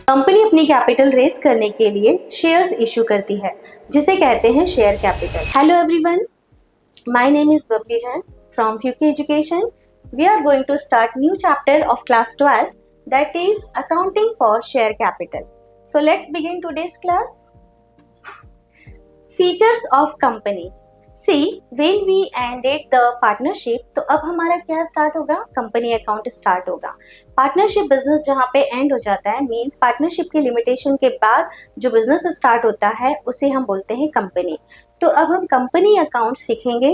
Company अपनी capital race करने के लिए शेयर्स इशू करती है, जिसे कहते हैं share capital. Hello everyone, my name is Babli Jain from Fukey education. We are going to start new chapter of class 12, that is accounting for share capital. So let's begin today's class. Features of company. See, when we ended the partnership, तो अब हमारा क्या start होगा? Company account start होगा। Partnership business जहाँ पे and हो जाता है, मीन्स पार्टनरशिप के लिमिटेशन के बाद जो बिजनेस स्टार्ट होता है उसे हम बोलते हैं कंपनी। तो अब हम कंपनी अकाउंट सीखेंगे।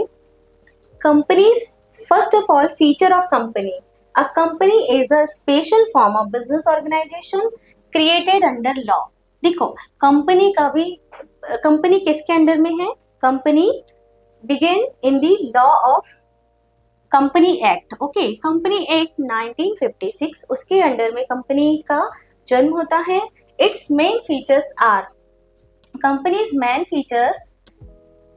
Companies, first of all, feature of company. A company is a special form of business organization created under law. देखो, कंपनी किसके अंडर में है? Company begin in the law of company act. Okay, company act 1956, उसके under में company का जन्म होता है। It's main features are, companies main features,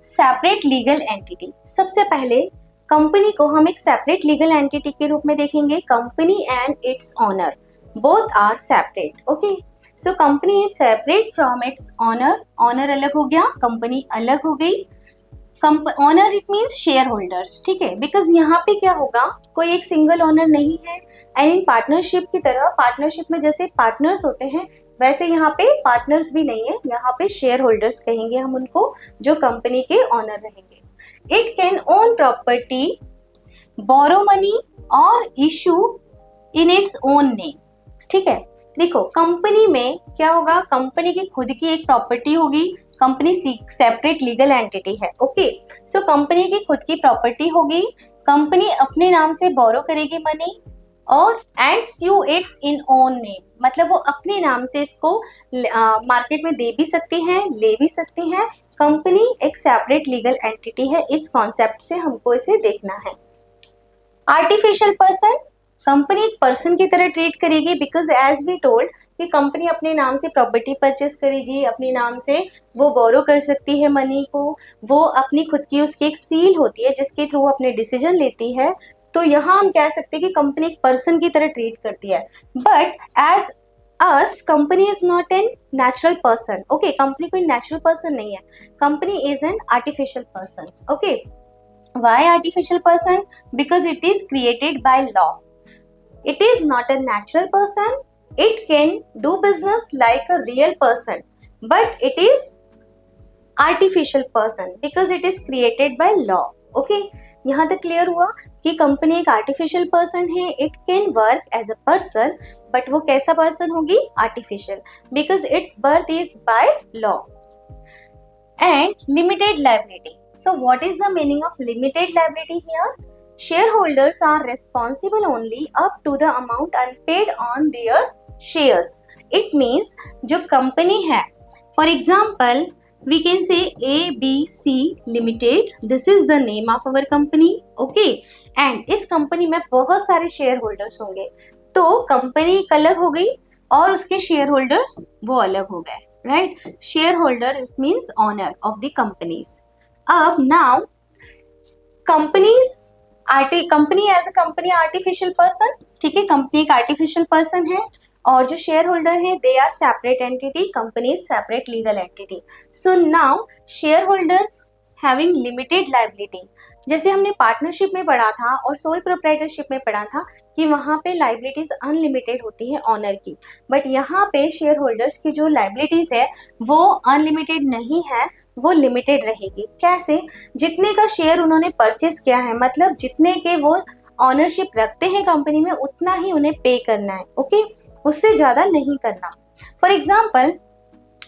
separate legal entity. सबसे पहले कंपनी को हम एक सेपरेट लीगल एंटिटी के रूप में देखेंगे। Company and its owner both are separate. Okay, so company is separate from its owner. Owner अलग हो गया, कंपनी अलग हो गई। Owner it means share holders, ठीक है, बिकॉज यहाँ पे क्या होगा, कोई एक सिंगल ओनर नहीं है। एंड इन पार्टनरशिप की तरह, पार्टनरशिप में जैसे पार्टनर्स होते हैं वैसे यहाँ पे पार्टनर्स भी नहीं है, यहाँ पे शेयर होल्डर्स कहेंगे हम उनको, जो कंपनी के ओनर रहेंगे। It can own property, borrow money और issue in its own name। ठीक है, देखो कंपनी में क्या होगा, कंपनी की खुद की एक प्रॉपर्टी होगी। कंपनी सेपरेट लीगल एंटिटी है। ओके, सो कंपनी की खुद की प्रॉपर्टी होगी। कंपनी अपने नाम से बोरो करेगी मनी और and it's in own name, मतलब वो अपने नाम से इसको मार्केट में दे भी सकती हैं, ले भी सकती हैं। कंपनी एक सेपरेट लीगल एंटिटी है, इस कॉन्सेप्ट से हमको इसे देखना है। आर्टिफिशियल पर्सन, कंपनी एक पर्सन की तरह ट्रीट करेगी, बिकॉज एज वी टोल्ड कि कंपनी अपने नाम से प्रॉपर्टी परचेस करेगी, अपने नाम से वो बोरो कर सकती है मनी को, वो अपनी खुद की उसकी एक सील होती है जिसके थ्रू अपने डिसीजन लेती है। तो यहाँ हम कह सकते हैं कि कंपनी एक पर्सन की तरह ट्रीट करती है। But as us, company is not a natural person. Okay, company कोई natural person नहीं है, company is an artificial person. Okay, why artificial person? Because it is created by law. It is not a natural person. It can do business like a real person, but it is artificial person because it is created by law. Okay, यहाँ तक clear हुआ कि company एक artificial person है। It can work as a person, but वो कैसा person होगी? Artificial, because its birth is by law. And limited liability. So what is the meaning of limited liability here? Share holders are responsible only up to the amount unpaid on their shares. It means जो company है, for example we can say ABC Limited, this is the name of our company. Okay, and इस company में बहुत सारे share holders होंगे, तो company एक अलग हो गई और उसके शेयर होल्डर्स वो अलग हो गए, right? Shareholder it means owner of the companies. अब now company as a company artificial person, ठीक है, कंपनी एक आर्टिफिशियल पर्सन है और जो शेयर होल्डर है they are separate entity, company is separate legal entity. So now share holders having limited liability, जैसे हमने पार्टनरशिप में पढ़ा था और सोल प्रोप्राइटरशिप में पढ़ा था कि वहाँ पे लायबिलिटीज अनलिमिटेड होती है ऑनर की, बट यहाँ पे शेयर होल्डर्स की जो लायबिलिटीज है वो अनलिमिटेड नहीं है, वो लिमिटेड रहेगी। कैसे? जितने का शेयर उन्होंने परचेज किया है, मतलब जितने के वो ऑनरशिप रखते हैं कंपनी में, उतना ही उन्हें पे करना है। ओके, उससे ज्यादा नहीं करना। फॉर एग्जाम्पल,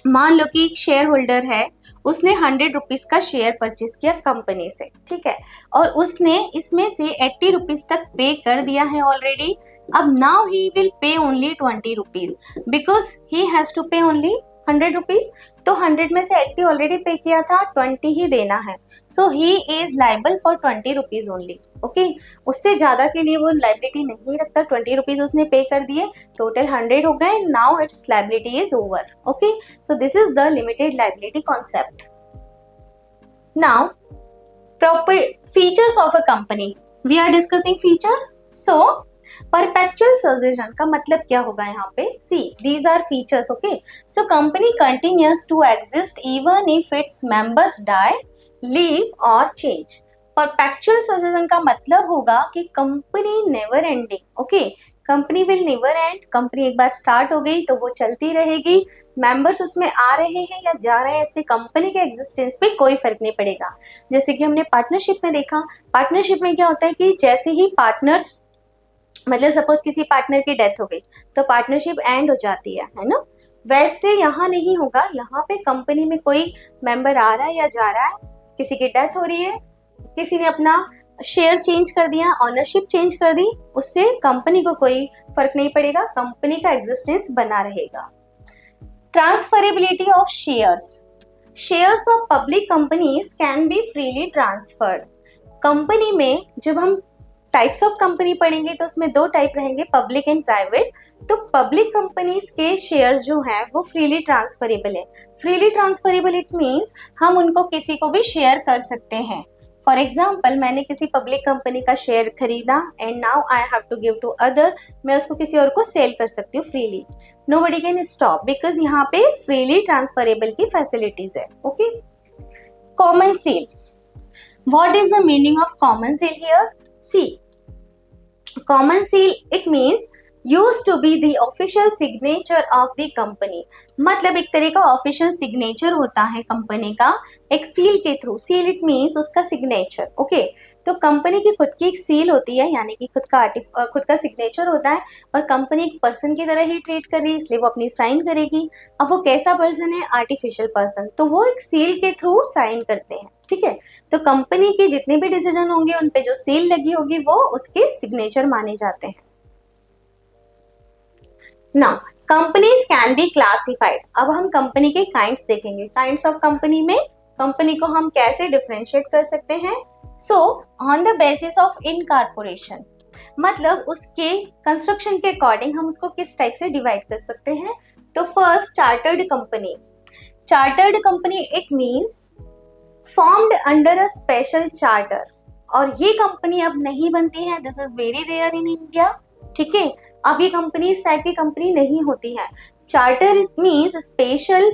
मान लो कि एक शेयर होल्डर है, उसने 100 रुपीज का शेयर परचेज किया कंपनी से, ठीक है, और उसने इसमें से 80 रुपीज तक पे कर दिया है ऑलरेडी। अब now he will pay only 20 rupees, because he has to pay only 100 rupees. तो 100 में से 80 ऑलरेडी पे किया था, 20 ही देना है। So he is liable for 20 rupees only. Okay, उससे ज्यादा के लिए वो लाइबिलिटी नहीं रखता। 20 रुपीज उसने पे कर दिए, टोटल 100 हो गए, now it's liability is over. Okay, so this is the limited liability concept. Now proper features of a company, we are discussing features. So perpetual succession का मतलब क्या होगा यहाँ पे, see these are features, okay. So company continues to exist even if its members die, leave और change. Perpetual succession का मतलब होगा कि company never ending, okay, company will never end, company एक बार स्टार्ट हो गई तो वो चलती रहेगी, मेंबर्स उसमें आ रहे हैं या जा रहे हैं, इससे कंपनी के एग्जिस्टेंस पे कोई फर्क नहीं पड़ेगा। जैसे कि हमने पार्टनरशिप में देखा, पार्टनरशिप में क्या होता है कि जैसे ही पार्टनर्स, मतलब सपोज किसी पार्टनर की डेथ हो गई तो पार्टनरशिप एंड हो जाती है ना, वैसे यहाँ नहीं होगा। यहाँ पे कंपनी में कोई मेंबर आ रहा है या जा रहा है, किसी की डेथ हो रही है, किसी ने अपना शेयर चेंज कर दिया, ऑनरशिप चेंज कर दी, उससे कंपनी को कोई फर्क नहीं पड़ेगा, कंपनी का एग्जिस्टेंस बना रहेगा। Transferability of shares, shares of public companies can be freely transferred. Company में जब हम टाइप्स ऑफ कंपनी पढ़ेंगे तो उसमें दो टाइप रहेंगे, पब्लिक एंड प्राइवेट। तो पब्लिक कंपनीज के शेयर्स जो हैं वो फ्रीली ट्रांसफरेबल है। फ्रीली ट्रांसफरेबल इट मीन्स हम उनको किसी को भी शेयर कर सकते हैं। फॉर एग्जाम्पल, मैंने किसी पब्लिक कंपनी का शेयर खरीदा and now I have to give to other, मैं उसको किसी और को सेल कर सकती हूँ freely. Nobody can stop because यहाँ पे फ्रीली ट्रांसफरेबल की फैसिलिटीज है, ओके। Common seal, what is the meaning of common seal here? See, common seal it means used to be the official signature of the company। मतलब एक तरह का official signature होता है कंपनी का एक सील के थ्रू। सील इट मीन्स उसका सिग्नेचर, ओके। तो कंपनी की खुद की एक सील होती है, यानी कि खुद का सिग्नेचर होता है, और कंपनी एक पर्सन की तरह ही ट्रीट कर रही है, इसलिए वो अपनी साइन करेगी। अब वो कैसा पर्सन है? आर्टिफिशियल पर्सन, तो वो एक सील के थ्रू साइन करते हैं, ठीक है। तो कंपनी के जितने भी डिसीजन होंगे उन पे जो सील लगी होगी वो उसके सिग्नेचर माने जाते हैं। Now companies can be classified. अब हम कंपनी के काइंड्स देखेंगे। काइंड्स ऑफ कंपनी में कंपनी को हम कैसे डिफरेंशिएट कर सकते हैं? So on the basis of incorporation, मतलब उसके कंस्ट्रक्शन के अकॉर्डिंग हम उसको किस टाइप से डिवाइड कर सकते हैं। तो first, chartered company. Chartered company it means formed under a special charter, और ये कंपनी अब नहीं बनती है, this is very rare in India, ठीक है। अब ये कंपनी इस टाइप की कंपनी नहीं होती है। Charter means special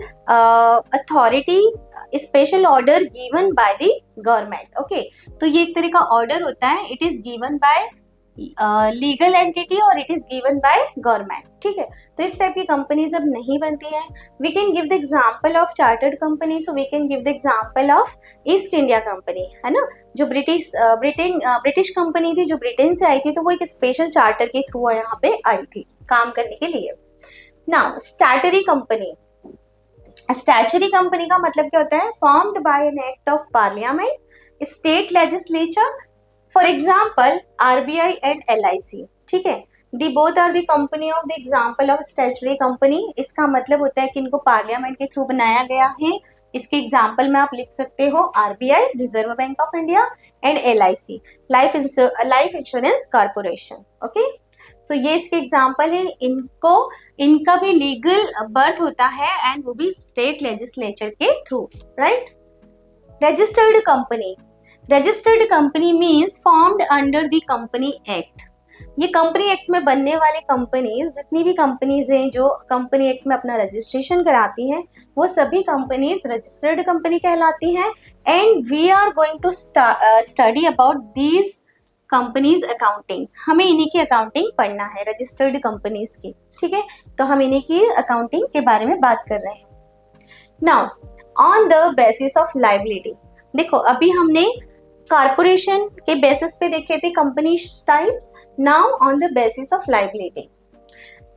authority, special order given by the government, okay. तो ये एक तरह का ऑर्डर होता है, it is given by legal entity और it is given by government, ठीक है। तो इस टाइप की कंपनीज अब नहीं बनती हैं। We can give the example of chartered company, so we can give the example of East India company, है ना, जो ब्रिटिश कंपनी थी, जो ब्रिटेन से आई थी, तो वो एक स्पेशल चार्टर के थ्रू यहाँ पे आई थी काम करने के लिए। Now statutory company. Statutory company का मतलब क्या होता है? Formed by an act of parliament, state legislature, for example RBI and LIC, ठीक है। The both are the company of the example of statutory company. इसका मतलब होता है कि इनको पार्लियामेंट के थ्रू बनाया गया है। इसके एग्जाम्पल में आप लिख सकते हो RBI, reserve bank of India, and LIC, life insurance corporation, okay. तो ये इसके एग्जाम्पल है। इनका भी लीगल बर्थ होता है एंड वो भी स्टेट लेजिस्लेचर के through, right. Registered company. Registered company means formed under the company act. ये कंपनी एक्ट में बनने वाले कंपनीज, जितनी भी कंपनीज हैं जो कंपनी एक्ट में अपना रजिस्ट्रेशन कराती हैं, वो सभी कंपनीज रजिस्टर्ड कंपनी कहलाती हैं। And we are going to study about these companies accounting. हमें इन्हीं की अकाउंटिंग पढ़ना है, रजिस्टर्ड कंपनीज की, ठीक है। तो हम इन्हीं की अकाउंटिंग के बारे में बात कर रहे हैं। Now on the basis of liability, देखो अभी हमने कॉर्पोरेशन के बेसिस पे देखे थे company types, now on the basis of liability.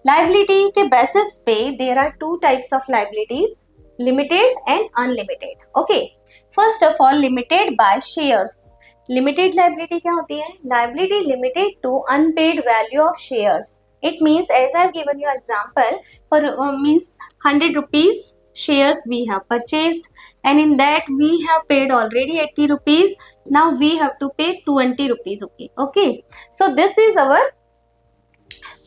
Liability के बेसिस पे there are two types of liabilities, limited and unlimited, okay. First of all, limited by shares. Limited liability क्या होती है? Liability limited to unpaid value of shares. It means, as I have given you example, for means 100 rupees shares we have purchased and in that we have paid already 80 rupees, now we have to pay 20 rupees, okay, so this is our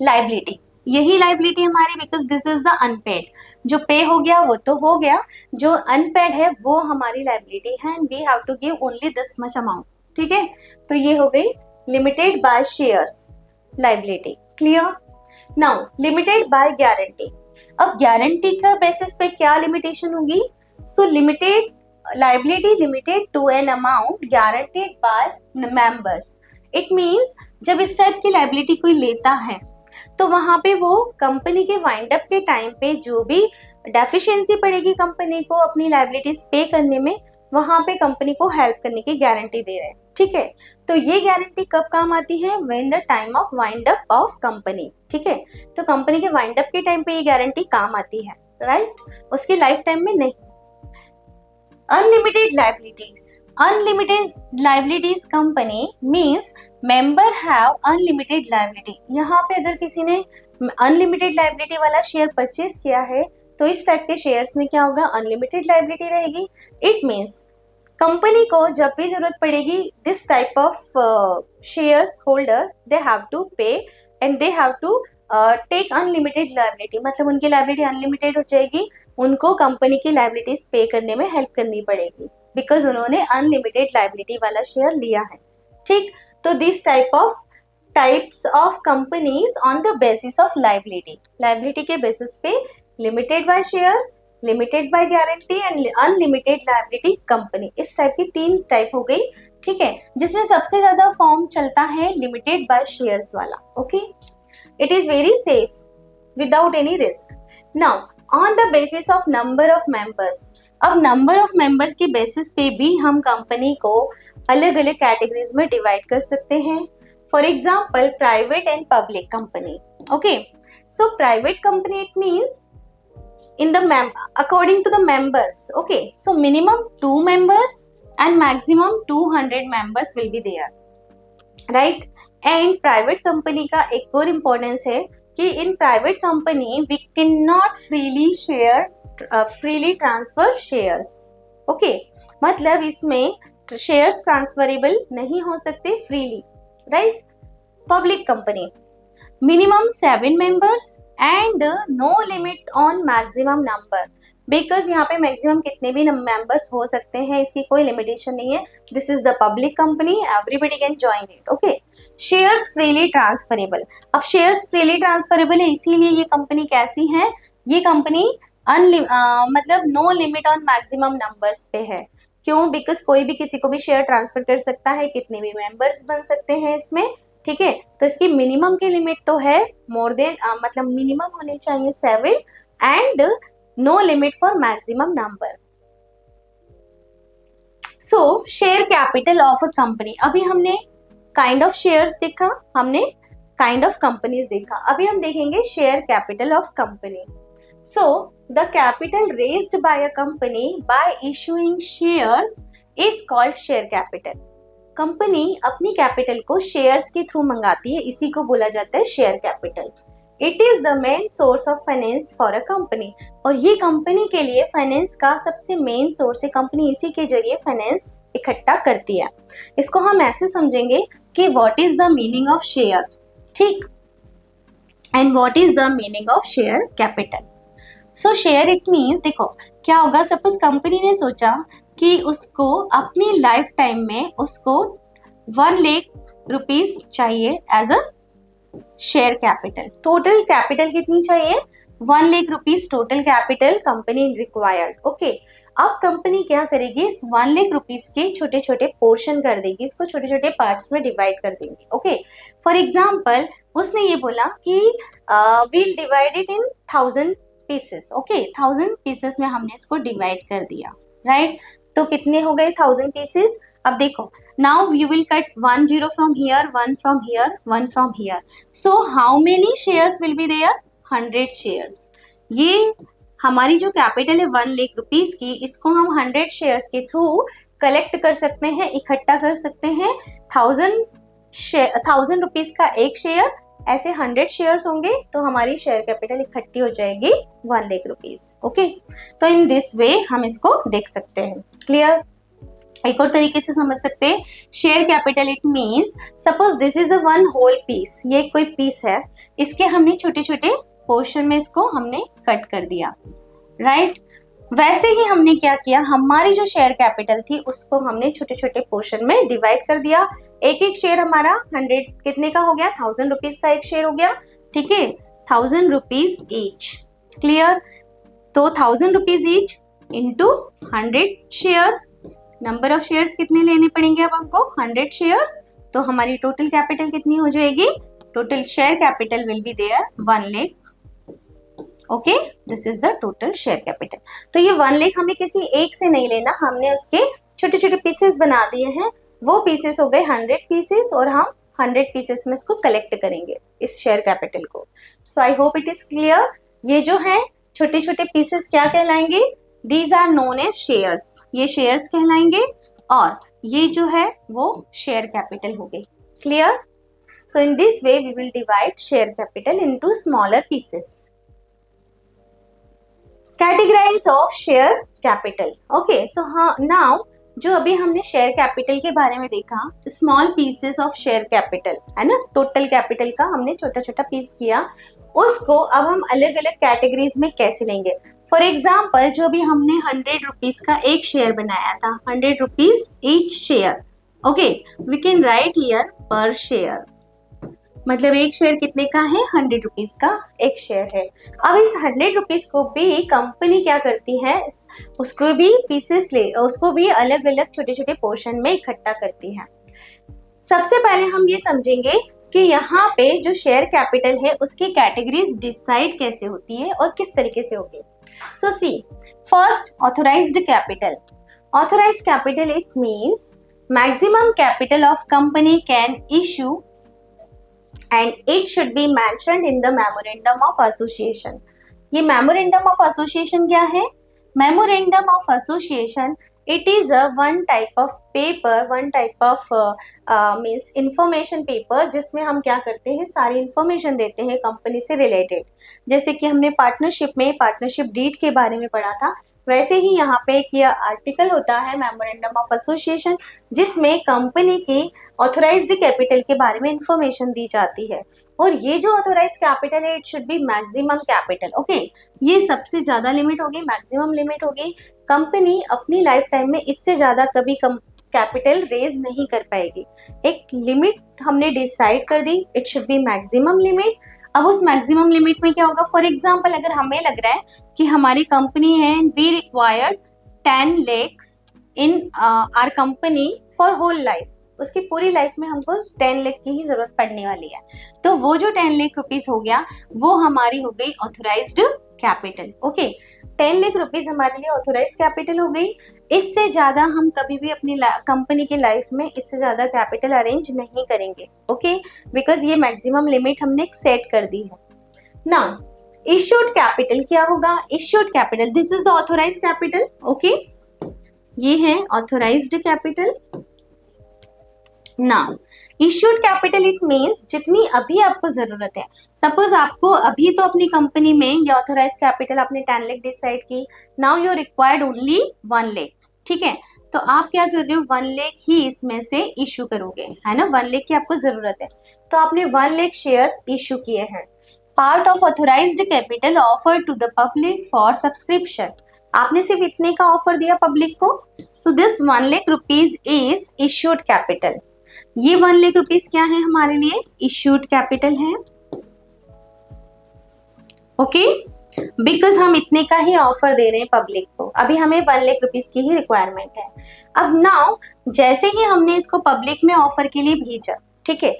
liability। यही liability हमारी, because this is the unpaid। जो पे हो गया वो तो हो गया, जो unpaid है वो हमारी liability है and we have to give only this much amount, ठीक है। तो ये हो गई limited by shares। Liability. Clear? Now limited by guarantee. अब गारंटी का बेसिस पे क्या लिमिटेशन होगी? So limited liability limited to an amount guaranteed by members. It means जब इस टाइप की लाइबिलिटी कोई लेता है तो वहां पे वो कंपनी के वाइंड अप के टाइम पे जो भी डेफिशिएंसी पड़ेगी कंपनी को अपनी लाइबिलिटीज पे करने में, वहां पे कंपनी को हेल्प करने की गारंटी दे रहे हैं। ठीक है, तो ये गारंटी कब काम आती है? When the time of wind up of company. ठीक है, तो कंपनी के वाइंड अप के टाइम पे ये गारंटी काम आती है, राइट? उसकी लाइफ टाइम में नहीं। Unlimited liabilities. Unlimited liabilities company means member have unlimited liability. यहाँ पे अगर किसी ने अनलिमिटेड लाइबिलिटी वाला शेयर परचेज किया है तो इस टाइप के शेयर्स में क्या होगा? अनलिमिटेड लाइबिलिटी रहेगी। इट मींस कंपनी को जब भी जरूरत पड़ेगी this type of shares holder they have to pay and they have to take unlimited liability. मतलब उनकी लाइबिलिटी अनलिमिटेड हो जाएगी, उनको कंपनी की लाइबिलिटीज पे करने में हेल्प करनी पड़ेगी बिकॉज उन्होंने अनलिमिटेड लाइबिलिटी वाला शेयर लिया है। ठीक, तो this types of companies on the basis of liability. Liability के बेसिस पे limited by shares, limited by guarantee and unlimited liability company. इस टाइप की 3 टाइप हो गई। ठीक है, जिसमें सबसे ज्यादा फॉर्म चलता है लिमिटेड बाय शेयर्स वाला। Okay, it is very safe without any risk. Now on the basis of number of members. अब नंबर ऑफ मेंबर्स के बेसिस पे भी हम कंपनी को अलग अलग कैटेगरीज में डिवाइड कर सकते हैं। For example private and public company. Okay, so private company it means in the according to the members. Okay, so minimum 2 members and maximum 200 members will be there, right? And private company का एक और importance है कि in private company we cannot freely transfer shares. Okay, मतलब इसमें shares transferable नहीं हो सकते freely, right? Public company minimum 7 members and no limit on maximum number. Because यहाँ पे मैक्सिमम कितने भी मेंबर्स हो सकते हैं, इसकी कोई लिमिटेशन नहीं है। This is the public company, everybody can join it. Okay, shares freely transferable. अब शेयर्स फ्रीली ट्रांसफरेबल है, इसीलिए ये कंपनी कैसी है? ये कंपनी मतलब no limit on maximum numbers पे है। क्यों? बिकॉज कोई भी किसी को भी शेयर ट्रांसफर कर सकता है, कितने भी मेंबर्स बन सकते हैं इसमें। ठीक है, तो इसकी मिनिमम की लिमिट तो है मोर देन मतलब मिनिमम होने चाहिए 7 and no limit for maximum number. So share capital of a company. अभी हमने काइंड ऑफ शेयर्स देखा, हमने काइंड ऑफ कंपनीज देखा, अभी हम देखेंगे share capital of company. So the capital raised bye a company by issuing shares is called share capital. Company अपनी capital को शेयर्स के थ्रू मंगाती है, इसी को बोला जाता है share capital. It is the main source of finance for a company. और ये कंपनी के लिए फाइनेंस का सबसे मेन सोर्स है, कंपनी इसी के जरिए फाइनेंस इकट्ठा करती है। इसको हम ऐसे समझेंगे कि what is the meaning of share, ठीक, and what is the meaning of share capital. So share it means, देखो क्या होगा, सपोज कंपनी ने सोचा कि उसको अपनी लाइफ टाइम में उसको 1 लाख रुपीस चाहिए as a share capital. Total capital कितनी चाहिए? 1 lakh rupees total capital company required. Okay, अब कंपनी क्या करेगी? इस 1 लाख रुपीस के छोटे छोटे पोर्शन कर देगी, इसको छोटे छोटे पार्ट्स में डिवाइड कर देंगे। ओके, फॉर एग्जाम्पल उसने ये बोला कि we'll divide it in 1000 pieces. Okay, 1000 pieces में हमने इसको डिवाइड कर दिया, राइट? तो कितने हो गए 1000 पीसेस? अब देखो, now you will cut 1 0 from here, 1 from here, 1 from here. So how many shares will be there? 100 shares. ये हमारी जो कैपिटल है 1 लाख रुपीस की, इसको हम 100 शेयर्स के थ्रू कलेक्ट कर सकते हैं, इकट्ठा कर सकते हैं। 1000 रुपीस का एक शेयर, ऐसे 100 शेयर्स होंगे तो हमारी शेयर कैपिटल इकट्ठी हो जाएगी 1 लाख रुपीस। ओके, तो इन दिस वे हम इसको देख सकते हैं। क्लियर? एक और तरीके से समझ सकते हैं, share capital it means suppose this is a 1 whole piece, ये कोई पीस है, इसके हमने छोटे छोटे पोर्शन में इसको हमने कट कर दिया, राइट? वैसे ही हमने क्या किया, हमारी जो शेयर कैपिटल थी उसको हमने छोटे छोटे पोर्शन में डिवाइड कर दिया। एक एक शेयर हमारा 100 कितने का हो गया, 1000 रुपीज का एक शेयर हो गया, ठीक है, 1000 रुपीज ईच, क्लियर। तो 1000 rupees each into 100 shares, number of shares कितने लेने पड़ेंगे अब हमको, 100 शेयर्स, तो हमारी टोटल कैपिटल कितनी हो जाएगी, total share capital will be there 1 lakh. Okay, this is the total share capital. तो ये 1 लाख हमें किसी एक से नहीं लेना, हमने उसके छोटे छोटे पीसेस बना दिए हैं, वो पीसेस हो गए 100 पीसेस, और हम 100 पीसेस में इसको कलेक्ट करेंगे इस शेयर कैपिटल को। So I hope it is clear. ये जो है छोटे छोटे पीसेस क्या कहलाएंगे, these are known as shares, ये शेयर्स कहलाएंगे, और ये जो है वो शेयर कैपिटल हो गई, clear. So in this way we will divide share capital into smaller pieces. Categorise of share capital, okay. So हाँ, नाउ जो अभी हमने शेयर कैपिटल के बारे में देखा, small pieces of share capital है ना, टोटल कैपिटल का हमने छोटा छोटा पीस किया, उसको अब हम अलग अलग कैटेगरीज में कैसे लेंगे। फॉर एग्जाम्पल, जो अभी हमने 100 रुपीज का एक शेयर बनाया था, 100 rupees each share, okay, we can write here per share, मतलब एक शेयर कितने का है, 100 रुपीज का एक शेयर है। अब इस 100 रुपीज को भी कंपनी क्या करती है, उसको भी पीसेस उसको भी अलग अलग छोटे छोटे पोर्शन में इकट्ठा करती है। सबसे पहले हम ये समझेंगे कि यहाँ पे जो शेयर कैपिटल है उसकी कैटेगरीज डिसाइड कैसे होती है और किस तरीके से होगी। So see, first authorised capital. Authorised capital it means maximum capital of company can issue and it should be mentioned in the memorandum of association। ये memorandum of association क्या है, memorandum of association it is a one type of paper, one type of means information paper, जिसमें हम क्या करते हैं, सारी information देते हैं कंपनी से रिलेटेड। जैसे कि हमने पार्टनरशिप में पार्टनरशिप डीड के बारे में पढ़ा था, वैसे ही यहाँ पे एक ये आर्टिकल होता है मेमोरेंडम ऑफ एसोसिएशन, जिसमें कंपनी की ऑथोराइज्ड कैपिटल के बारे में इंफॉर्मेशन दी जाती है। और ये जो ऑथोराइज कैपिटल है it should be maximum capital, okay, ये सबसे ज्यादा लिमिट होगी, मैक्सिमम लिमिट होगी। कंपनी अपनी लाइफ टाइम में इससे ज्यादा कभी कैपिटल रेज नहीं कर पाएगी। एक लिमिट हमने डिसाइड कर दी, it should be maximum limit. अब उस मैक्सिमम लिमिट में क्या होगा, फॉर एग्जाम्पल अगर हमें लग रहा है कि हमारी कंपनी है and we required 10 lakhs in our company for whole life, उसकी पूरी लाइफ में हमको 10 लाख की ही जरूरत पड़ने वाली है, तो वो जो 10 लाख रुपीज हो गया वो हमारी हो गई authorised capital, okay. 10 lakh rupees हमारे लिए ऑथोराइज कैपिटल हो गई। इससे ज्यादा हम कभी भी अपनी कंपनी की लाइफ में इससे ज्यादा कैपिटल अरेंज नहीं करेंगे, ओके, बिकॉज ये मैक्सिमम लिमिट हमने सेट कर दी है। नाउ इश्यूड कैपिटल क्या होगा, issued capital this is the authorise capital, okay, ये है authorised capital. Now issued capital it means जितनी अभी आपको जरूरत है, सपोज आपको अभी तो अपनी कंपनी में ये ऑथोराइज कैपिटल आपने 10 लाख डिसाइड की, now you required only 1 lakh, ठीक है, तो आप क्या कर रहे हो, 1 लाख ही इसमें से इशू करोगे, है ना, 1 लाख की आपको जरूरत है, तो आपने 1 लाख शेयर्स इशू किए हैं। Part of authorised capital offer to the public for subscription, आपने सिर्फ इतने का ऑफर दिया पब्लिक को, so this 1 lakh rupees is issued capital. ये 1 लाख रुपीज क्या है हमारे लिए, इश्यूड कैपिटल है, ओके, बिकॉज हम इतने का ही ऑफर दे रहे हैं पब्लिक को, अभी हमें 1 लाख रुपीज की ही रिक्वायरमेंट है। अब नाउ जैसे ही हमने इसको पब्लिक में ऑफर के लिए भेजा, ठीक है,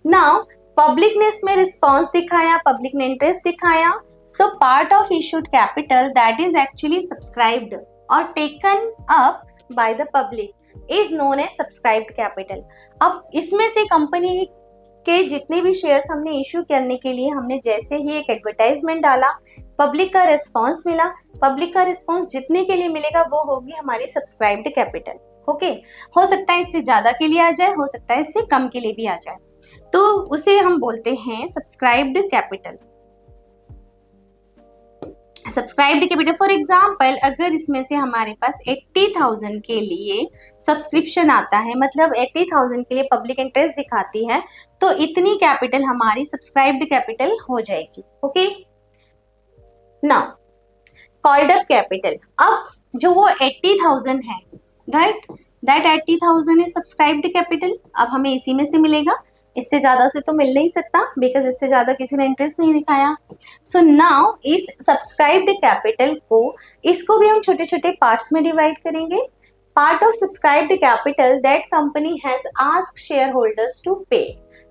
नाउ पब्लिक ने इसमें रिस्पॉन्स दिखाया, पब्लिक ने इंटरेस्ट दिखाया, so part of issued capital that is actually subscribed और taken up by the public is known as subscribed capital. अब इसमें से कंपनी के जितने भी शेयर्स हमने इशू करने के लिए हमने जैसे ही एक एडवर्टाइजमेंट डाला, पब्लिक का रिस्पांस मिला, पब्लिक का रिस्पांस जितने के लिए मिलेगा वो होगी हमारी सब्सक्राइब्ड कैपिटल, ओके। हो सकता है इससे ज्यादा के लिए आ जाए, हो सकता है इससे कम के लिए भी आ जाए, तो उसे हम बोलते हैं subscribed capital. Subscribed capital for example अगर इसमें से हमारे पास 80,000 के लिए सब्सक्रिप्शन आता है, मतलब 80,000 के लिए पब्लिक इंटरेस्ट दिखाती है, तो इतनी कैपिटल हमारी सब्सक्राइब्ड कैपिटल हो जाएगी, okay. Now called up capital. अब जो वो 80,000 है, right, that 80,000 is subscribed capital. अब हमें इसी में से मिलेगा, इससे ज्यादा से तो मिल नहीं सकता, बिकॉज इससे ज्यादा किसी ने इंटरेस्ट नहीं दिखाया। सो नाउ इस सब्सक्राइब्ड कैपिटल को, इसको भी हम छोटे छोटे पार्ट्स में डिवाइड करेंगे। Part of subscribed capital that company has asked share holders to pay.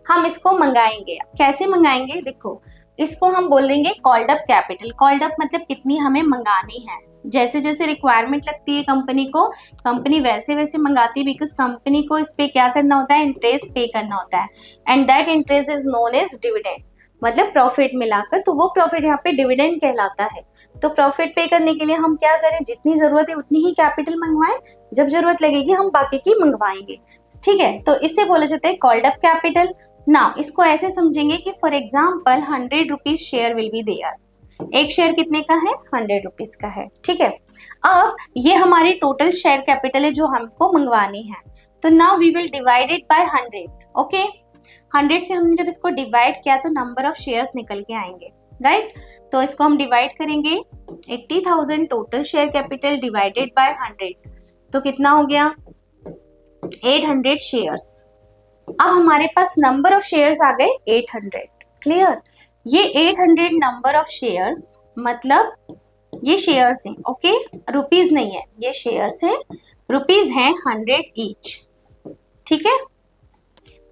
हम इसको मंगाएंगे। कैसे मंगाएंगे? देखो, इसको हम बोल देंगे called up capital. Called up मतलब कितनी हमें मंगानी है। जैसे जैसे रिक्वायरमेंट लगती है कंपनी को, कंपनी वैसे वैसे मंगाती है, बिकॉज कंपनी को इस पे क्या करना होता है? इंटरेस्ट पे करना होता है, and that interest is known as dividend, मतलब प्रॉफिट मिलाकर। तो वो प्रॉफिट यहाँ पे डिविडेंड कहलाता है। तो प्रॉफिट पे करने के लिए हम क्या करें? जितनी जरूरत है उतनी ही कैपिटल मंगवाएं, जब जरूरत लगेगी हम बाकी की मंगवाएंगे, ठीक है। तो इससे बोला जाता है कॉल्ड अप कैपिटल। नाउ इसको ऐसे समझेंगे कि for example 100 rupees share will be there. एक शेयर कितने का है? 100 रुपीज का है, ठीक है। अब ये हमारी टोटल शेयर कैपिटल है जो हमको मंगवानी है। तो now we will divide it by 100, okay. 100 से हमने जब इसको डिवाइड किया तो नंबर ऑफ शेयर्स निकल के आएंगे, राइट। तो इसको हम डिवाइड करेंगे 80,000 total share capital divided by 100, तो कितना हो गया? 800 शेयर्स। अब हमारे पास नंबर ऑफ शेयर्स आ गए 800, क्लियर। ये 800 नंबर ऑफ शेयर्स मतलब ये शेयर्स हैं, ओके, रुपीज नहीं है, ये शेयर्स हैं, रुपीज हैं 100 ईच, ठीक है।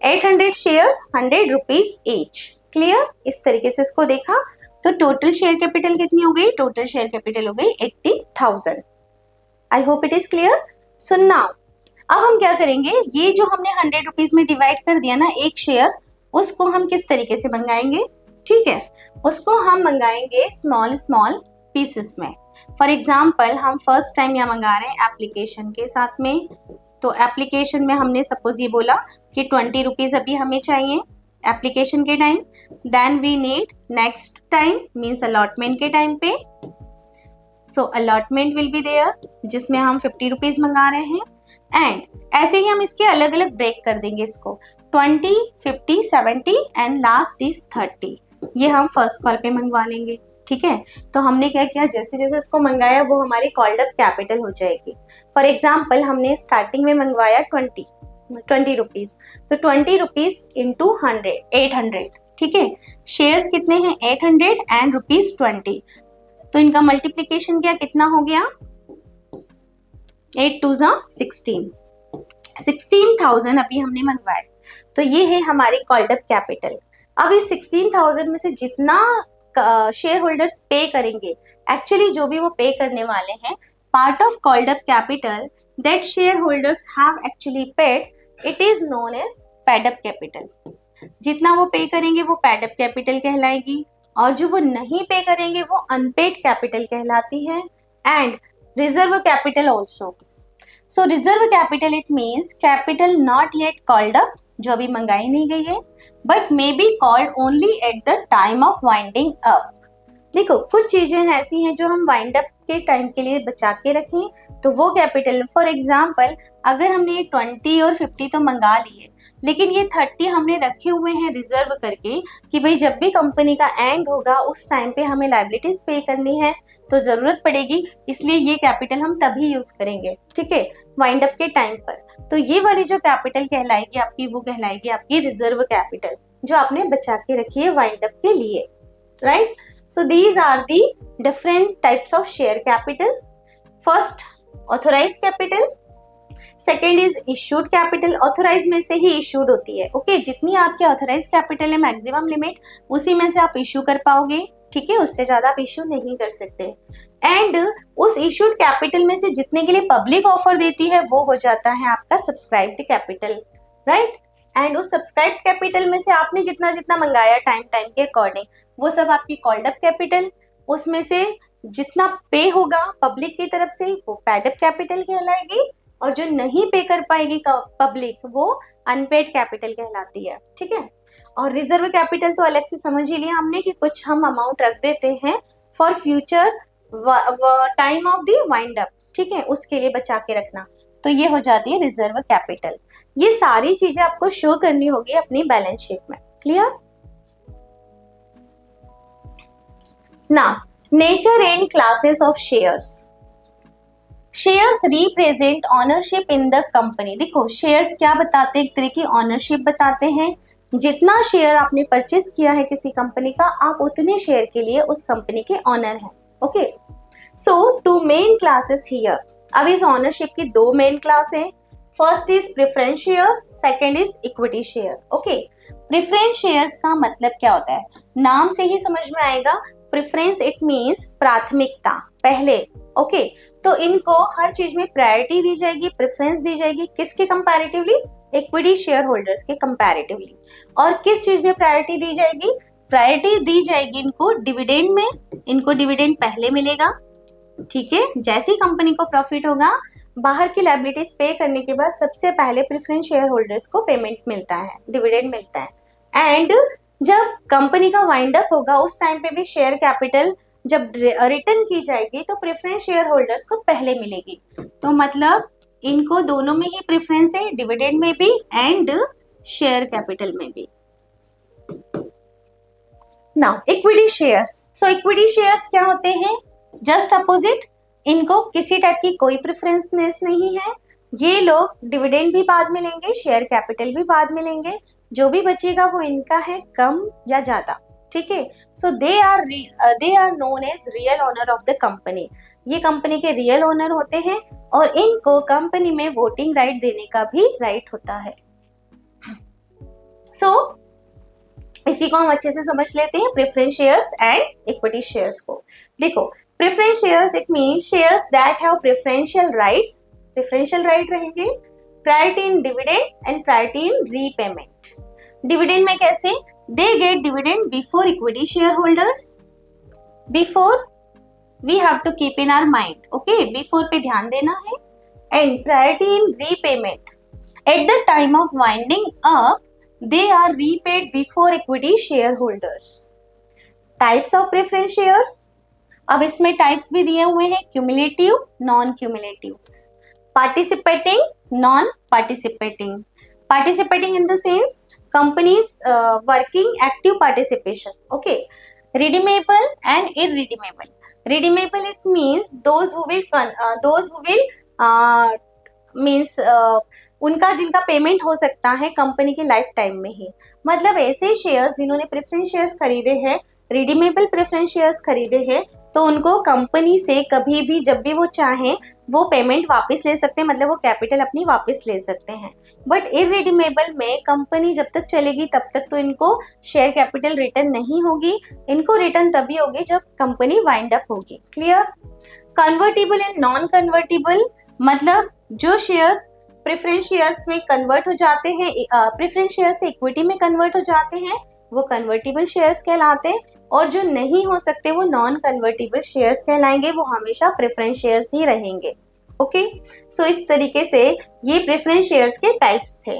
800 शेयर्स 100 रुपीज ईच, क्लियर। इस तरीके से इसको देखा तो टोटल शेयर कैपिटल कितनी हो गई? टोटल शेयर कैपिटल हो गई 80,000। आई hope it is clear. So now अब हम क्या करेंगे? ये जो हमने 100 रुपीज में डिवाइड कर दिया ना एक शेयर, उसको हम किस तरीके से मंगाएंगे? ठीक है, उसको हम मंगाएंगे स्मॉल स्मॉल पीसेस में। फॉर एग्जाम्पल हम फर्स्ट टाइम यहाँ मंगा रहे हैं एप्लीकेशन के साथ में। तो एप्लीकेशन में हमने सपोज ये बोला कि 20 रुपीज अभी हमें चाहिए एप्लीकेशन के time, then we need next time means allotment के टाइम पे। So allotment will be there जिसमें हम 50 रुपीज मंगा रहे हैं, एंड ऐसे ही हम इसके अलग अलग ब्रेक कर देंगे इसको 20, 50, 70 एंड लास्ट इज 30। ये हम फर्स्ट कॉल पे मंगवा लेंगे, ठीक है। तो हमने क्या किया? जैसे जैसे इसको मंगाया वो हमारी कॉल्ड अप कैपिटल हो जाएगी। फॉर एग्जाम्पल हमने स्टार्टिंग में मंगवाया 20 रुपीज, तो 20 रुपीज इंटू 100 800, ठीक है। शेयर्स कितने हैं? 800 एंड रुपीज 20, तो इनका मल्टीप्लीकेशन क्या कितना हो गया? 8 2 16, 16,000 अभी हमने मंगवाए। तो ये है हमारी कॉल्ड अप कैपिटल। अब इस 16,000 में से जितना शेयर होल्डर्स पे करेंगे, एक्चुअली जो भी वो पे करने वाले हैं, part of called up capital that share holders have actually paid, it is known as paid up capital. जितना वो पे करेंगे वो पेड अप कैपिटल कहलाएगी, और जो वो नहीं पे करेंगे वो अनपेड कैपिटल कहलाती है। And reserve capital also. So reserve capital it means capital not yet called up, जो अभी मंगाई नहीं गई है, but may be called only eight the time of winding up. देखो कुछ चीजें ऐसी हैं जो हम वाइंड अप के टाइम के लिए बचा के रखें, तो वो कैपिटल। फॉर एग्जाम्पल अगर हमने 20 और 50 तो मंगा लिए, लेकिन ये 30 हमने रखे हुए हैं रिजर्व करके कि भाई जब भी कंपनी का एंड होगा उस टाइम पे हमें लायबिलिटीज पे करनी है तो जरूरत पड़ेगी, इसलिए ये कैपिटल हम तभी यूज करेंगे, ठीक है, वाइंड अप के टाइम पर। तो ये वाली जो कैपिटल कहलाएगी आपकी, वो कहलाएगी आपकी रिजर्व कैपिटल, जो आपने बचा के रखी है वाइंड अप के लिए, right. So these are the different types of share capital. First, authorized capital. Second is issued capital. Authorized में से ही issued होती है, ओके। जितनी आपके authorized capital है मैक्सिमम लिमिट, उसी में से आप इशू कर पाओगे, ठीक है, उससे ज्यादा आप इशू नहीं कर सकते। एंड उस इशूड कैपिटल में से जितने के लिए पब्लिक ऑफर देती है वो हो जाता है आपका सब्सक्राइब्ड कैपिटल, राइट। एंड उस सब्सक्राइब कैपिटल में से आपने जितना जितना मंगाया टाइम के अकॉर्डिंग, वो सब आपकी कॉल्ड अप कैपिटल। उसमें से जितना पे होगा पब्लिक की तरफ से वो पेड अप कैपिटल कहलाएगी, और जो नहीं पे कर पाएगी पब्लिक वो अनपेड कैपिटल कहलाती है, ठीक है। और रिजर्व कैपिटल तो अलग से समझ ही लिया हमने कि कुछ हम अमाउंट रख देते हैं for future time of the wind up, ठीक है, उसके लिए बचा के रखना। तो ये हो जाती है रिजर्व कैपिटल। ये सारी चीजें आपको शो करनी होगी अपनी बैलेंस शीट में, क्लियर ना। Nature and classes of shares. Shares represent ownership in the company. देखो शेयर्स क्या बताते हैं, एक तरह की ऑनरशिप बताते हैं। जितना शेयर आपने परचेज किया है किसी कंपनी का, आप उतने शेयर के लिए उस कंपनी के ऑनर हैं। Okay, so two main classes here. अब इस ऑनरशिप की दो मेन क्लास हैं। First is preference shares, second is equity share. Okay, preference shares का मतलब क्या होता है, नाम से ही समझ में आएगा। प्रेफरेंस इट मीन्स प्राथमिकता, पहले। ओके, तो इनको हर चीज में प्रायोरिटी दी जाएगी, प्रेफरेंस दी जाएगी। किसके कंपैरेटिवली? इक्विटी शेयर होल्डर्स के कंपैरेटिवली। और किस चीज में प्रायोरिटी दी जाएगी? प्रायोरिटी दी जाएगी इनको डिविडेंड में। इनको डिविडेंड पहले मिलेगा, ठीक है। जैसे ही कंपनी को प्रॉफिट होगा, बाहर की लायबिलिटीज पे करने के बाद सबसे पहले प्रेफरेंस शेयर होल्डर्स को पेमेंट मिलता है, डिविडेंड मिलता है। एंड जब कंपनी का वाइंड अप होगा उस टाइम पे भी शेयर कैपिटल जब रिटर्न की जाएगी तो प्रेफरेंस शेयर होल्डर्स को पहले मिलेगी। तो मतलब इनको दोनों में ही प्रेफरेंस है, डिविडेंड में भी एंड शेयर कैपिटल में भी। Now equity shares. So equity shares क्या होते हैं? जस्ट अपोजिट, इनको किसी टाइप की कोई प्रेफरेंसनेस नहीं है। ये लोग डिविडेंड भी बाद में लेंगे, शेयर कैपिटल भी बाद में लेंगे, जो भी बचेगा वो इनका है, कम या ज्यादा, ठीक है। So they are known as real owner of the company. ये कंपनी के रियल ओनर होते हैं और इनको कंपनी में वोटिंग राइट देने का भी राइट होता है। सो इसी को हम अच्छे से समझ लेते हैं, preference shares and equity shares को। देखो preference shares it means shares that have preferential rights, preferential right रहेंगे, priority in dividend and priority in repayment. Dividend में कैसे? They get dividend before equity shareholders, before we have to keep in our mind, okay, before पे ध्यान देना है। And priority in repayment, at the time of winding up they are repaid before equity shareholders. Types of preference shares, अब इसमें types भी दिए हुए हैं, cumulative, non cumulatives, participating, non participating. Participating in the sense companies working active participation, okay. Redeemable and irredeemable. Redeemable it means those who will means उनका जिनका payment हो सकता है कंपनी के लाइफ टाइम में ही। मतलब ऐसे शेयर्स जिन्होंने प्रेफरेंस शेयर्स खरीदे हैं, रिडीमेबल प्रेफरेंस शेयर्स खरीदे हैं, तो उनको कंपनी से कभी भी जब भी वो चाहें वो पेमेंट वापस ले सकते हैं, मतलब वो कैपिटल अपनी वापस ले सकते हैं। बट इररिडीमेबल में कंपनी जब तक चलेगी तब तक तो इनको शेयर कैपिटल रिटर्न नहीं होगी, इनको रिटर्न तभी होगी जब कंपनी वाइंड अप होगी। Clear? Convertible and non convertible, मतलब जो शेयर्स प्रेफरेंस शेयर्स में कन्वर्ट हो जाते हैं, प्रेफरेंस शेयर से इक्विटी में कन्वर्ट हो जाते हैं, वो कन्वर्टिबल शेयर्स कहलाते हैं। और जो नहीं हो सकते वो नॉन कन्वर्टिबल शेयर्स कहलाएंगे, वो हमेशा प्रेफरेंस शेयर्स ही रहेंगे। ओके, सो इस तरीके से ये प्रेफरेंस शेयर्स के टाइप्स थे।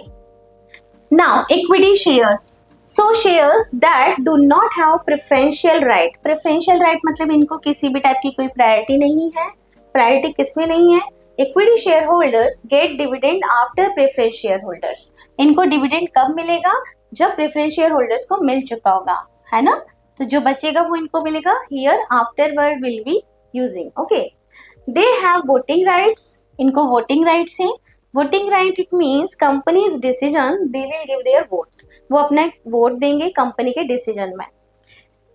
Now equity shares. So shares that do not have preferential right. Preferential right मतलब इनको किसी भी टाइप की कोई प्रायोरिटी नहीं है। प्रायोरिटी किसमें नहीं है? Equity share holders gate dividend after preference share holders. इनको डिविडेंड कब मिलेगा? जब प्रेफरेंस शेयर होल्डर्स को मिल चुका होगा, है ना। तो जो बचेगा वो इनको मिलेगा। Here afterward will be using, okay. They have voting rights, इनको वोटिंग राइट्स हैं। Voting right it means companies decision they will give their vote, वो अपना वोट देंगे कंपनी के डिसीजन में।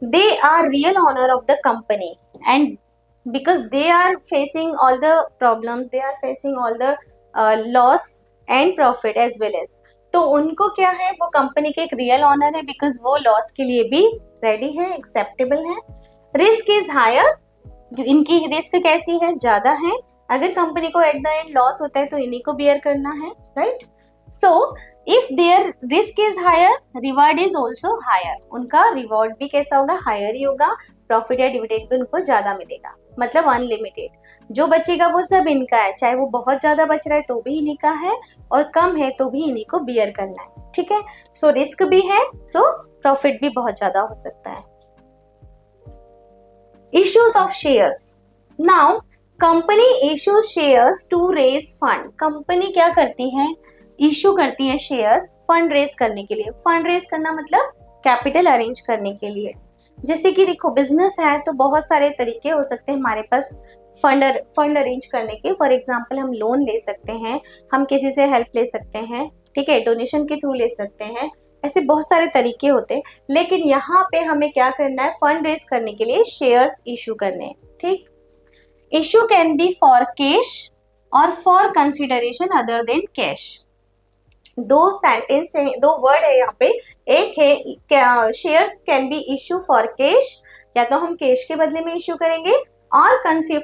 They are real owner of the company and because they are facing all the problems, they are facing all the loss and profit as well as, तो उनको क्या है, वो कंपनी के एक रियल ऑनर है, बिकॉज वो लॉस के लिए भी रेडी है, एक्सेप्टेबल है। रिस्क इज हायर, इनकी रिस्क कैसी है? ज्यादा है। अगर कंपनी को एट द एंड लॉस होता है तो इन्हीं को बियर करना है, right. So if there risk is higher, reward is also higher, उनका रिवॉर्ड भी कैसा होगा? हायर ही होगा। प्रॉफिट या डिविडेंड भी उनको ज्यादा मिलेगा, मतलब अनलिमिटेड। जो बचेगा वो सब इनका है, चाहे वो बहुत ज्यादा बच रहा है तो भी इन्हीं का है और कम है तो भी इन्हीं को बियर करना है, ठीक है। सो रिस्क भी है, सो प्रॉफिट भी बहुत ज्यादा हो सकता है। Issues of shares. Now company issues shares to raise fund. Company क्या करती है? इश्यू करती है शेयर्स फंड रेज करने के लिए। फंड रेज करना मतलब कैपिटल अरेंज करने के लिए। जैसे कि देखो बिजनेस है तो बहुत सारे तरीके हो सकते हैं हमारे पास फंड अरेंज करने के। फॉर एग्जांपल हम लोन ले सकते हैं, हम किसी से हेल्प ले सकते हैं, ठीक है, डोनेशन के थ्रू ले सकते हैं, ऐसे बहुत सारे तरीके होते हैं। लेकिन यहाँ पे हमें क्या करना है, फंड रेज करने के लिए शेयर्स इशू करने हैं, ठीक। Issue can be for cash और for consideration other than cash. दो सेंटेंस है, दो वर्ड है यहाँ पे। एक है shares can be issue for cash, या तो हम कैश के बदले में इशू करेंगे, और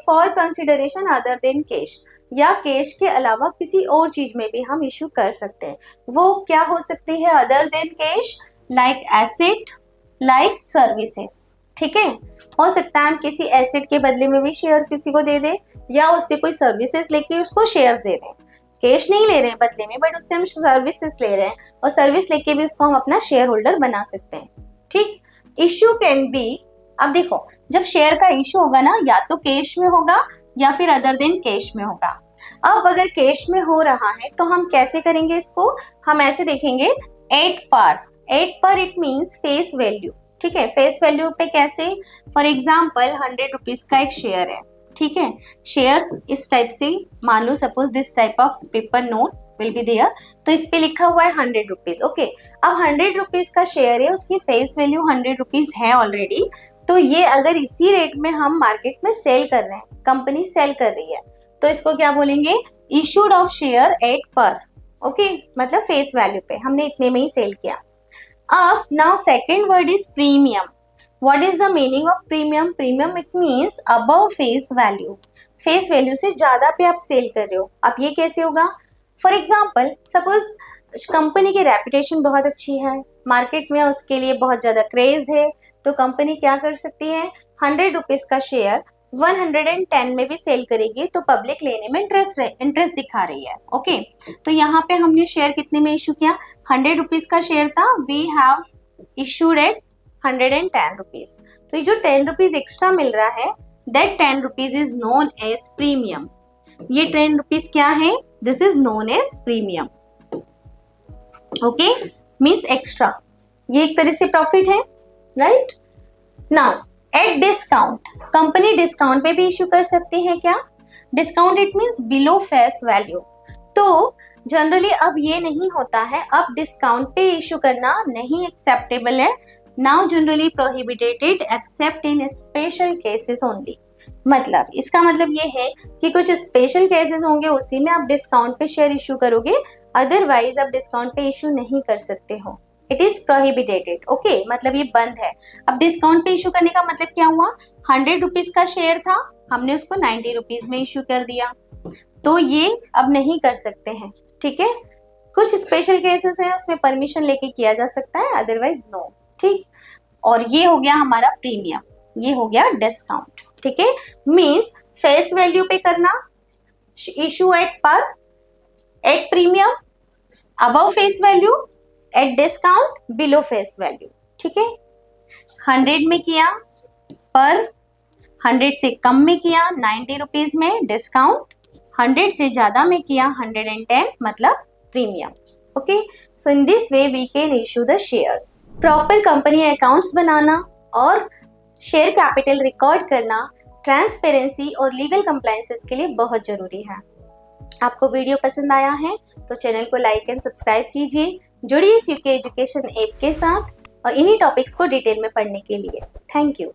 for consideration other than cash, या कैश के अलावा किसी और चीज में भी हम इशू कर सकते हैं। वो क्या हो सकती है other than cash, like asset, like services, ठीक है। हो सकता है हम किसी एसेट के बदले में भी शेयर किसी को दे दें, या उससे कोई सर्विसेज लेके उसको शेयर्स दे दें। कैश नहीं ले रहे हैं बदले में, बट उससे हम सर्विसेज ले रहे हैं, और सर्विस लेके भी उसको हम अपना शेयर होल्डर बना सकते हैं, ठीक। इशू कैन बी, अब देखो जब शेयर का इशू होगा ना, या तो कैश में होगा या फिर अदर देन कैश में होगा। अब अगर कैश में हो रहा है तो हम कैसे करेंगे इसको, हम ऐसे देखेंगे, एट पर इट मीन्स फेस वैल्यू, ठीक है। फेस वैल्यू पे कैसे, फॉर एग्जाम्पल 100 रुपीज का एक शेयर है, ठीक है। शेयर्स इस टाइप से, मान लो suppose this type of paper note will be there, तो इस पे लिखा हुआ है 100 रुपीज, ओके। अब 100 रुपीज का शेयर है, उसकी फेस वैल्यू 100 रुपीज है ऑलरेडी, तो ये अगर इसी रेट में हम मार्केट में सेल कर रहे हैं, कंपनी सेल कर रही है, तो इसको क्या बोलेंगे, इशूड ऑफ शेयर एट पर, ओके, मतलब फेस वैल्यू पे हमने इतने में ही सेल किया। अब now second word is premium. What is the meaning of premium? Premium it means above face value. Face value से ज्यादा पे आप सेल कर रहे हो। अब ये कैसे होगा, फॉर एग्जाम्पल सपोज कंपनी की रेपुटेशन बहुत अच्छी है, मार्केट में उसके लिए बहुत ज्यादा क्रेज है, तो कंपनी क्या कर सकती है, 100 रुपीज का शेयर 110 में भी सेल करेगी, तो पब्लिक लेने में इंटरेस्ट दिखा रही है, ओके। तो यहाँ पे हमने शेयर कितने में इशू किया, 100 रुपीज का शेयर था, we have issued at 110 rupees. तो ये जो 10 रुपीज एक्स्ट्रा मिल रहा है, that 10 rupees is known as premium. ये 10 रुपीज क्या है, this is known as premium, okay, means extra. ये एक तरह से प्रॉफिट है, right. Now at discount, company discount पे भी इशू कर सकती है क्या, discount it means below face value. तो जनरली अब ये नहीं होता है, अब डिस्काउंट पे इशू करना नहीं एक्सेप्टेबल है, नाउ जनरली प्रोहिबिटेड एक्सेप्ट इन स्पेशल केसेस ओनली। मतलब इसका मतलब ये है कि कुछ स्पेशल केसेस होंगे, उसी में आप डिस्काउंट पे शेयर इशू करोगे, अदरवाइज आप डिस्काउंट पे इशू नहीं कर सकते हो, इट इज प्रोहिबिटेड, ओके, मतलब ये बंद है। अब डिस्काउंट पे इशू करने का मतलब क्या हुआ, 100 रुपीज का शेयर था, हमने उसको 90 रुपीज में इशू कर दिया, तो ये अब नहीं कर सकते हैं, ठीक है। कुछ स्पेशल केसेस हैं उसमें परमिशन लेके किया जा सकता है, अदरवाइज नो, ठीक। और ये हो गया हमारा प्रीमियम, ये हो गया डिस्काउंट, ठीक है। मींस फेस वैल्यू पे करना, इशू एट पर, at premium, above face value, at discount, below face value, ठीक है। 100 में किया, पर 100 से कम में किया 90 रुपीज में डिस्काउंट, 100 से ज्यादा में किया 110 मतलब premium, okay. So in this way we can issue the shares. Proper company accounts बनाना और शेयर कैपिटल रिकॉर्ड करना ट्रांसपेरेंसी और लीगल कंप्लायंसेस के लिए बहुत जरूरी है। आपको वीडियो पसंद आया है तो चैनल को लाइक एंड सब्सक्राइब कीजिए। जुड़िए फ्यूके एजुकेशन ऐप के साथ और इन्हीं टॉपिक्स को डिटेल में पढ़ने के लिए। Thank you.